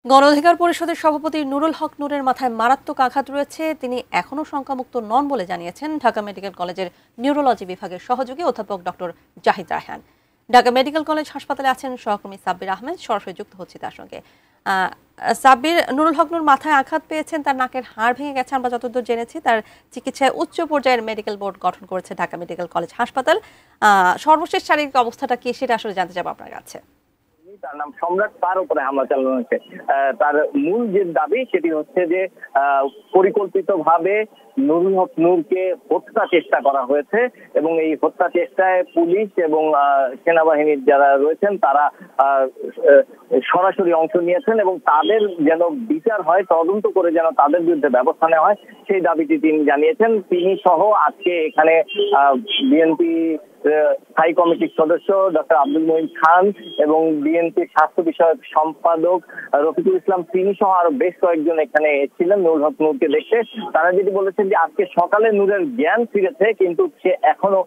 গণ অধিকার পরিষদের সভাপতি নুরুল হক নূরের মাথায় মারাত্মক আঘাত রয়েছে। তিনি এখনও শঙ্কামুক্ত নন বলে জানিয়েছেন ঢাকা মেডিকেল কলেজের নিউরোলজি বিভাগের সহযোগী অধ্যাপক doctor Zahid Raihan. Dhaka medical college হাসপাতালে আছেন সহকর্মী সাব্বির আহমেদ, সরাসরি যুক্ত হচ্ছে তার সঙ্গে। সাব্বির, নুরুল হক নূর মাথায় আঘাত পেয়েছেন, তার নাকের হাড় ভেঙে গেছে আমরা যতদূর জেনেছি। তার চিকিৎসায় উচ্চ পর্যায়ের মেডিকেল বোর্ড গঠন করেছে ঢাকা মেডিকেল কলেজ হাসপাতাল। সর্বশেষ শারীরিক অবস্থাটা কি সেটা আসলে জানতে চাবো আপনার কাছে। তার নাম সম্রাট, তার উপরে হামলা চালানো হয়েছে। তার মূল যে দাবি সেটি হচ্ছে যে পরিকল্পিতভাবে নুরুল হক নূরকে হত্যা চেষ্টা করা হয়েছে এবং এই হত্যা চেষ্টায় পুলিশ এবং সেনাবাহিনীর যারা রয়েছেন তারা সরাসরি অংশ নিয়েছেন এবং তাদের যেন বিচার হয়, তদন্ত করে যেন তাদের বিরুদ্ধে ব্যবস্থা নেওয়া হয় সেই দাবিটি তিনি জানিয়েছেন। তিনি সহ আজকে এখানে বিএনপি স্থায়ী কমিটির সদস্য ডক্টর আব্দুল মঈন খান এবং বিএনপি স্বাস্থ্য বিষয়ক সম্পাদক রফিকুল ইসলাম, তিনি সহ আরো বেশ কয়েকজন এখানে এসেছিলেন নুরুল হক নূরকে দেখতে। তারা যেটি বলেছেন যে আজকে সকালে নূরের জ্ঞান ফিরেছে, কিন্তু সে এখনো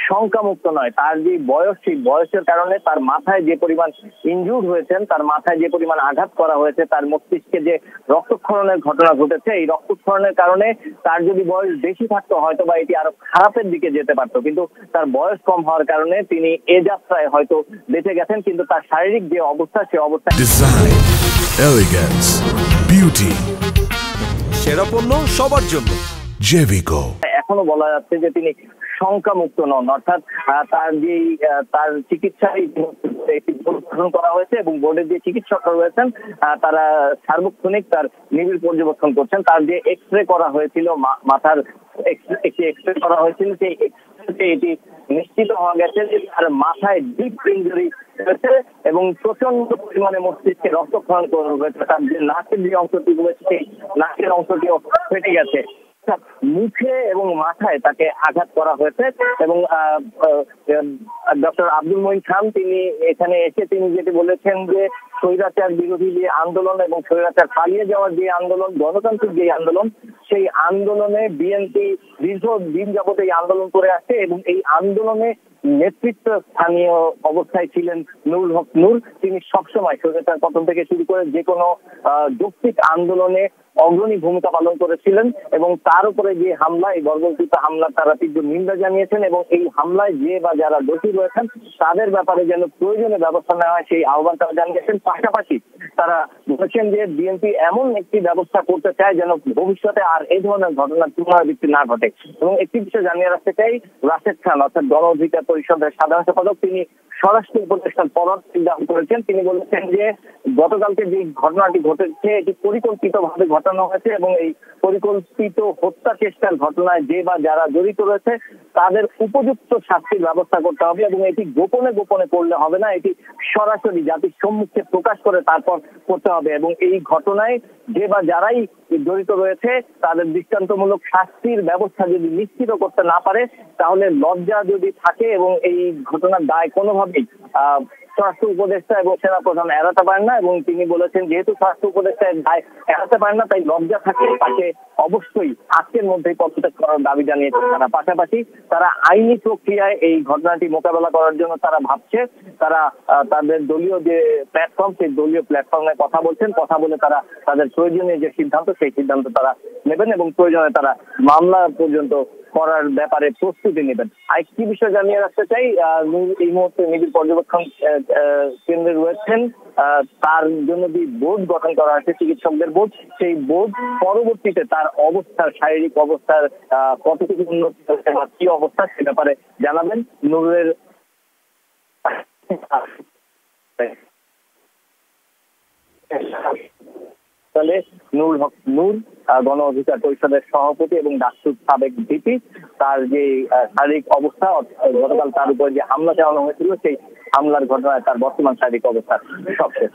শঙ্কামুক্ত নয়। তার যে বয়স, সেই বয়সের কারণে তার মাথায় যে পরিমাণ ইনজুর্ড হয়েছেন, তার মাথায় যে পরিমাণ আঘাত করা হয়েছে, তার মস্তিষ্কে যে রক্তক্ষরণের ঘটনা ঘটেছে, এই রক্তক্ষরণের কারণে তার যদি বয়স বেশি থাকতো হয়তো বা এটি আরো খারাপের দিকে যেতে পারতো, কিন্তু তার বয়স কম হওয়ার কারণে তিনি এ যাত্রায় হয়তো বেঁচে গেছেন। কিন্তু তার শারীরিক যে অবস্থা, সে অবস্থা ডিজাইন, এলিগেন্স, বিউটি, সেরা পণ্য সবার জন্য জেভিকো। এখনো বলা যাচ্ছে যে তিনি শঙ্কামুক্ত নন, অর্থাৎ তার চিকিৎসায় একটি বোর্ড গঠন করা হয়েছে এবং বোর্ডের যে চিকিৎসকরা রয়েছেন তারা সার্বক্ষণিক তার নিবিড় পর্যবেক্ষণ করছেন। তার যে এক্স রে করা হয়েছিল, মাথার একটি এক্স রে করা হয়েছিল, সেই এক্সরে এটি নিশ্চিত হওয়া গেছে যে তার মাথায় ডিপ ইনজুরি হয়েছে এবং প্রচন্ড পরিমাণে মস্তিষ্কে রক্তক্ষরণ করা হয়েছে। তার যে নাকের যে অংশটি রয়েছে সেই নাকের অংশটিও ফেটে গেছে। মুখে এবং মাথায় তাকে আঘাত করা হয়েছে এবং ডক্টর আব্দুল মঈন খান তিনি এখানে এসে তিনি যেটি বলেছেন যে স্বৈরাচার বিরোধী যে আন্দোলন এবং স্বৈরাচার পালিয়ে যাওয়ার যে আন্দোলন, গণতান্ত্রিক যে আন্দোলন, সেই আন্দোলনে বিএনপি দীর্ঘদিন যাবত এই আন্দোলন করে আসছে এবং এই আন্দোলনে নেতৃত্ব স্থানীয় অবস্থায় ছিলেন নুরুল হক নূর। তিনি সবসময় স্বৈরাচার পতন থেকে শুরু করে যে কোনো যৌক্তিক আন্দোলনে অগ্রণী ভূমিকা পালন করেছিলেন এবং তার উপরে যে হামলা, এই বর্বরোচিত হামলা, তারা তীব্র নিন্দা জানিয়েছেন এবং এই হামলায় যে বা যারা দোষী রয়েছেন তাদের ব্যাপারে যেন প্রয়োজনীয় ব্যবস্থা নেওয়া হয় সেই আহ্বান তারা জানিয়েছেন। পাশাপাশি তারা বলেছেন যে বিএনপি এমন একটি ব্যবস্থা করতে চায় যেন ভবিষ্যতে আর এই ধরনের ঘটনার পুনরাবৃত্তি না ঘটে। এবং একটি বিষয় জানিয়ে রাখতে চাই, রাশেদ খান অর্থাৎ গণ অধিকার পরিষদের সাধারণ সম্পাদক, তিনি স্বরাষ্ট্র উপদেষ্টার পরোয়ানা দাবি করেছেন। তিনি বলেছেন যে গতকালকে যে ঘটনাটি ঘটেছে এটি পরিকল্পিতভাবে ঘটানো হয়েছে এবং এই পরিকল্পিত হত্যা চেষ্টার ঘটনায় যে বা যারা জড়িত রয়েছে তাদের উপযুক্ত শাস্তির ব্যবস্থা করতে হবে এবং এটি গোপনে গোপনে করলে হবে না, এটি সরাসরি জাতির সম্মুখে প্রকাশ করে তারপর করতে হবে এবং এই ঘটনায় যে বা যারাই জড়িত রয়েছে তাদের দৃষ্টান্তমূলক শাস্তির ব্যবস্থা যদি নিশ্চিত করতে না পারে তাহলে লজ্জা যদি থাকে এবং এই ঘটনার দায় কোনোভাবেই স্বরাষ্ট্র উপদেষ্টা এবং সেনাপ্রধান এড়াতে পারেন না এবং তিনি বলেছেন যেহেতু স্বরাষ্ট্র উপদেষ্টা দায় এড়াতে পারেন না তাই লজ্জা থাকে তাকে অবশ্যই আজকের মধ্যেই পদত্যাগ করার দাবি জানিয়েছেন তারা। পাশাপাশি তারা আইনি প্রক্রিয়ায় এই ঘটনাটি মোকাবেলা করার জন্য তারা ভাবছে। তারা তাদের দলীয় যে প্ল্যাটফর্ম, সেই দলীয় প্ল্যাটফর্মে কথা বলছেন, কথা বলে তারা তাদের প্রয়োজনীয় যে সিদ্ধান্ত সেই সিদ্ধান্ত তারা নেবেন এবং প্রয়োজনে তারা মামলা পর্যন্ত করার ব্যাপারে প্রস্তুতি নেবেন। আরেকটি বিষয় জানিয়ে রাখতে চাই, এই মুহূর্তে নিবিড় পর্যবেক্ষণ কেন্দ্রে রয়েছেন, তার জন্য যে বোর্ড গঠন করা হয়েছে চিকিৎসকদের বোর্ড, সেই বোর্ড পরবর্তীতে তার অবস্থার, শারীরিক অবস্থার কতটুকু উন্নতি হচ্ছে বা কি অবস্থা সে ব্যাপারে জানাবেন। নূরের নুরুল হক নূর গণ অধিকার পরিষদের সভাপতি এবং ডাকসুর সাবেক ভিপি, তার যে শারীরিক অবস্থা, গতকাল তার উপর যে হামলা চালানো হয়েছিল সেই হামলার ঘটনায় তার বর্তমান শারীরিক অবস্থা সবশেষ।